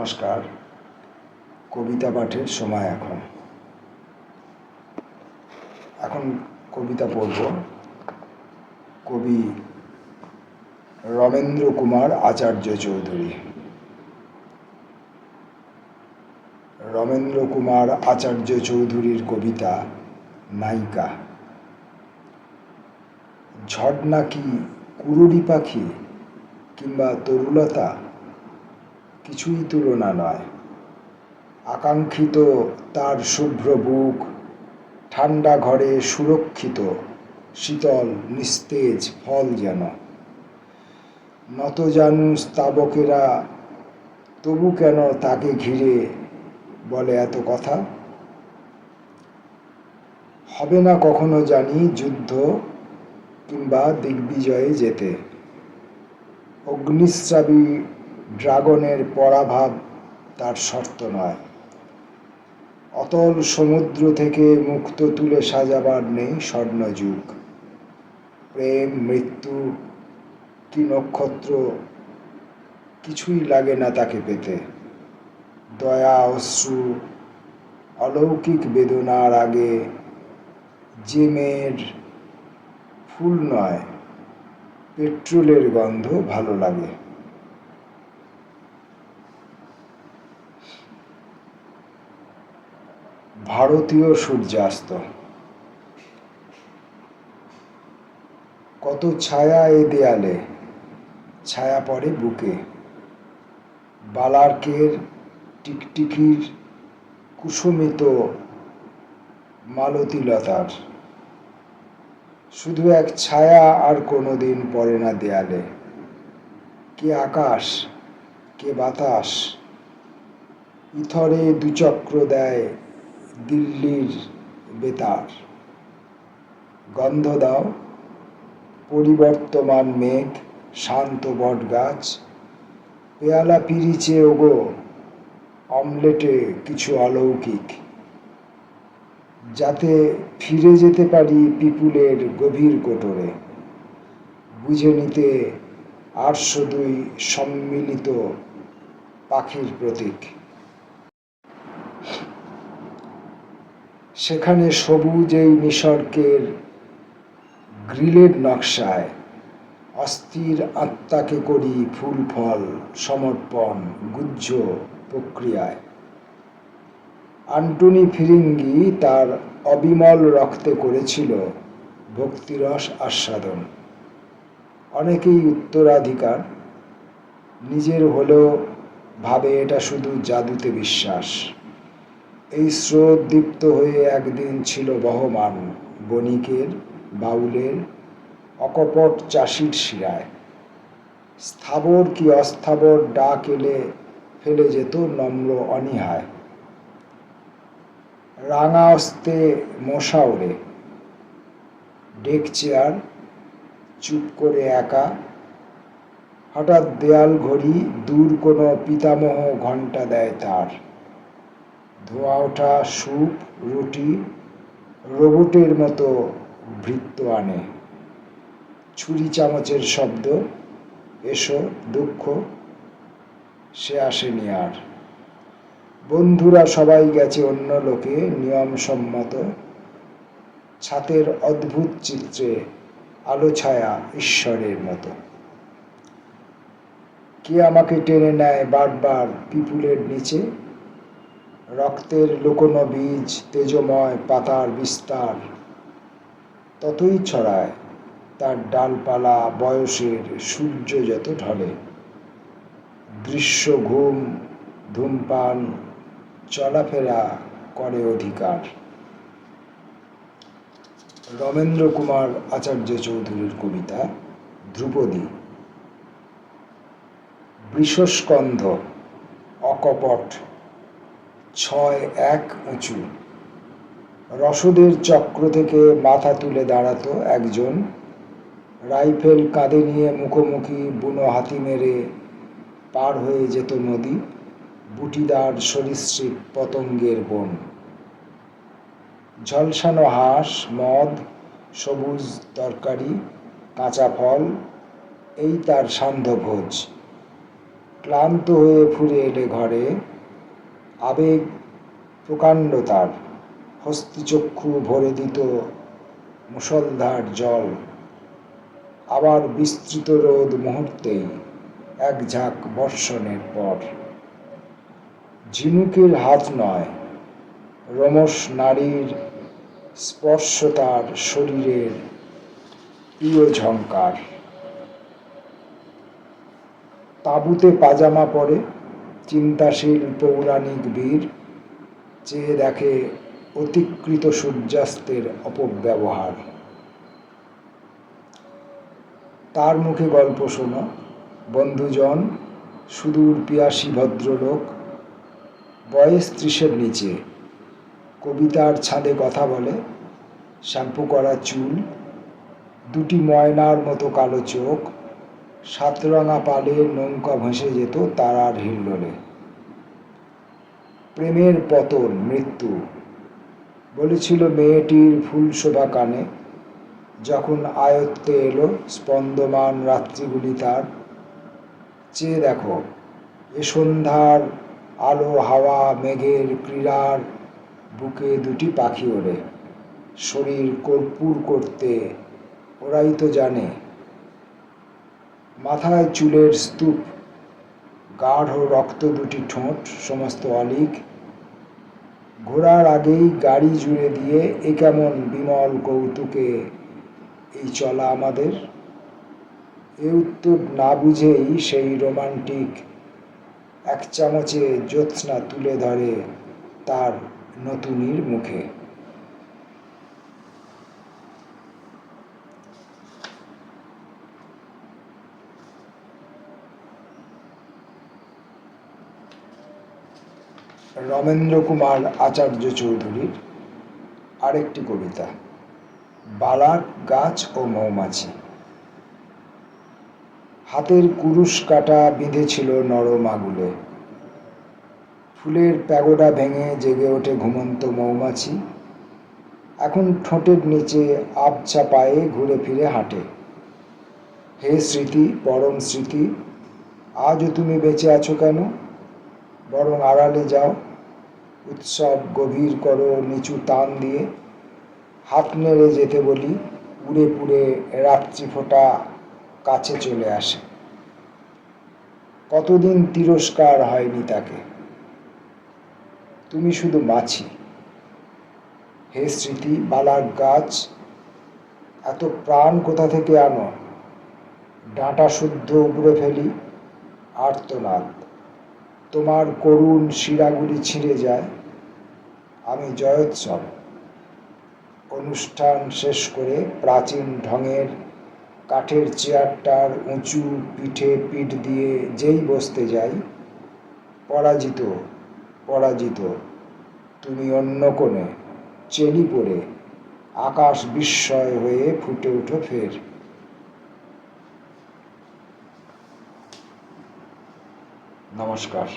নমস্কার। কবিতা পাঠের সময় এখন কবিতা পড়ব। কবি রমেন্দ্র কুমার আচার্য চৌধুরী। রমেন্দ্র কুমার আচার্য চৌধুরীর কবিতা নায়িকা। ঝড় নাকি কুরুলি পাখি কিংবা তরুলতা, কিছুই তুলনা নয়। আকাঙ্ক্ষিত তার শুভ্র বুক, ঠান্ডা ঘরে সুরক্ষিত, শীতল নিস্তেজ ফল যেন। নতজানু স্তাবকেরা তবু কেন তাকে ঘিরে বলে এত কথা? হবে না কখনো জানি যুদ্ধ কিংবা দিগ্বিজয়ে যেতে। অগ্নিস্রাবী ড্রাগনের পরাভাব তার শর্ত নয়। অতল সমুদ্র থেকে মুক্ত তুলে সাজাবার নেই স্বর্ণযুগ। প্রেম, মৃত্যু কি নক্ষত্র, কিছুই লাগে না তাকে পেতে। দয়া, অশ্রু, অলৌকিক বেদনার আগে যে মেয়ের ফুল নয়, পেট্রোলের গন্ধ ভালো লাগে। ভারতীয় সূর্যাস্ত। কত ছায়া এ দেয়ালে, ছায়া পড়ে বুকে। বালার্কের টিকটিকির কুসুমিত মালতীলতার শুধু এক ছায়া, আর কোনোদিন পড়ে না দেয়ালে। কে আকাশ, কে বাতাস, ইথরে দুচক্র দেয় দিল্লির বেতার। গন্ধ দাও পরিবর্তমান মেঘ, শান্ত বটগাছ, পেয়ালা পিরিচে ওগো, অমলেটে কিছু অলৌকিক। যাতে ফিরে যেতে পারি পিপুলের গভীর কোটরে, বুঝে নিতে আটশো দুই সম্মিলিত পাখির প্রতীক। সেখানে সবুজ এই নিসর্গের গ্রিলের নকশায় অস্থির আত্মাকে করি ফুল ফল সমর্পণ গুহ্য প্রক্রিয়ায়। আন্টনি ফিরিঙ্গি তার অবিমল রক্তে করেছিল ভক্তিরস আস্বাদন। অনেকেই উত্তরাধিকার, নিজের হলেও ভাবে এটা শুধু জাদুতে বিশ্বাস। এই স্রোত দীপ্ত হয়ে একদিন ছিল বহমান বণিকের, বাউলের, অকপট চাষির শিরায়। স্থাবর কি অস্থাবর ডাক এলে ফেলে যেত নম্র অনীহায়। রাঙা অস্তে মশা ওড়ে, ডেক চেয়ার চুপ করে একা। হঠাৎ দেয়াল ঘড়ি দূর কোনো পিতামহ ঘণ্টা দেয় তার। ধোঁয়া ওঠা স্যুপ রুটি রোবটের মতো ভৃত্য আনে। ছুরি চামচের শব্দ, এসো দুঃখ, সে আসেনি আর। বন্ধুরা সবাই গেছে অন্য লোকে নিয়মসম্মত। ছাতের অদ্ভুত চিত্রে আলো ছায়া ঈশ্বরের মতো। কে আমাকে টেনে নেয় বারবার পিপুলের নিচে। রক্তের লুকোনো বীজ তেজময় পাতার বিস্তার ততই ছড়ায় তার ডালপালা বয়সের সূর্য যত ঢলে। দৃশ্য ঘুম, ধূমপান, চলাফেরা করে অধিকার। রমেন্দ্র কুমার আচার্য চৌধুরীর কবিতা ধ্রুপদী। বৃষস্কন্ধ অকপট 6-1 উঁচু। রসদের চক্র থেকে মাথা তুলে দাঁড়াতো একজন, রাইফেল কাঁধে নিয়ে মুখোমুখি বুনো হাতি মেরে পার হয়ে যেত নদী, বুটিদার সরীসৃপ পতঙ্গের বন। ঝলসানো হাঁস, মদ, সবুজ তরকারি, কাঁচা ফল, এই তার সান্ধ্যভোজ। ক্লান্ত হয়ে ফিরে এলে ঘরে, আবেগ প্রকাণ্ড তার, হস্তিচক্ষু ভরে দিত মুষলধার জল। আবার বিস্তৃত রোদ মুহূর্তেই এক ঝাঁক বর্ষণের পর। ঝিনুকের হাত নয়, রমস নারীর স্পর্শ তার শরীরের প্রিয় ঝংকার। তাঁবুতে পাজামা পরে চিন্তাশীল পৌরাণিক বীর চেয়ে দেখে অতিকৃত সূর্যাস্তের অপব্যবহার। তার মুখে গল্প শোনো, বন্ধুজন, সুদূর পিয়াসী ভদ্রলোক, বয়স 30-এর নিচে, কবিতার ছাদে কথা বলে, শ্যাম্পু করা চুল, দুটি ময়নার মতো কালো চোখ, সাতরঙা পালে নৌকা ভেসে যেত তারার হিল্লোলে। প্রেমের পতন, মৃত্যু বলেছিল মেয়েটির ফুলশোভা কানে, যখন আয়ত্তে এলো স্পন্দমান রাত্রিগুলি তার। চেয়ে দেখো, এ সন্ধ্যার আলো হাওয়া মেঘের ক্রীড়ার বুকে দুটি পাখি ওড়ে, শরীর কর্পূর করতে ওরাই তো জানে। মাথায় চুলের স্তূপ, গাঢ় রক্ত দুটি ঠোঁট সমস্ত অলিক। ঘোরার আগেই গাড়ি জুড়ে দিয়ে এ কেমন বিমল কৌতুকে এই চলা আমাদের। এ উত্তর না বুঝেই সেই রোমান্টিক এক চামচে জ্যোৎস্না তুলে ধরে তার নতুনির মুখে। রমেন্দ্র কুমার আচার্য চৌধুরীর আরেকটি কবিতা, বালাক গাছ ও মৌমাছি। হাতের কুরুশ কাটা বিঁধেছিল নরম আগুলে, ফুলের প্যাগোডা ভেঙে জেগে ওঠে ঘুমন্ত মৌমাছি। এখন ঠোঁটের নিচে আবছা পায়ে ঘুরে ফিরে হাঁটে। হে স্মৃতি, পরম স্মৃতি, আজও তুমি বেঁচে আছো কেন? বরং আড়ালে যাও, উৎসব গভীর করো নিচু টান দিয়ে। হাত নেড়ে যেতে বলি, উড়ে পুড়ে রাত্রি ফোঁটা কাছে চলে আসে। কতদিন তিরস্কার হয়নি তাকে, তুমি শুধু মাছি। হে স্মৃতি, বালাক গাছ, এত প্রাণ কোথা থেকে আনো? ডাঁটা শুদ্ধ উপড়ে ফেলি, আর্তনাদ। তোমার করুণ শিরাগুলি ছিঁড়ে যায়। আমি জয়োৎসব। অনুষ্ঠান শেষ করে প্রাচীন ঢঙের কাঠের চেয়ারটার উঁচু পিঠে পিঠ দিয়ে যেই বসতে যাই, পরাজিত পরাজিত তুমি অন্য কোণে চেলি পড়ে আকাশ বিস্ময় হয়ে ফুটে ওঠো ফের। নমস্কার।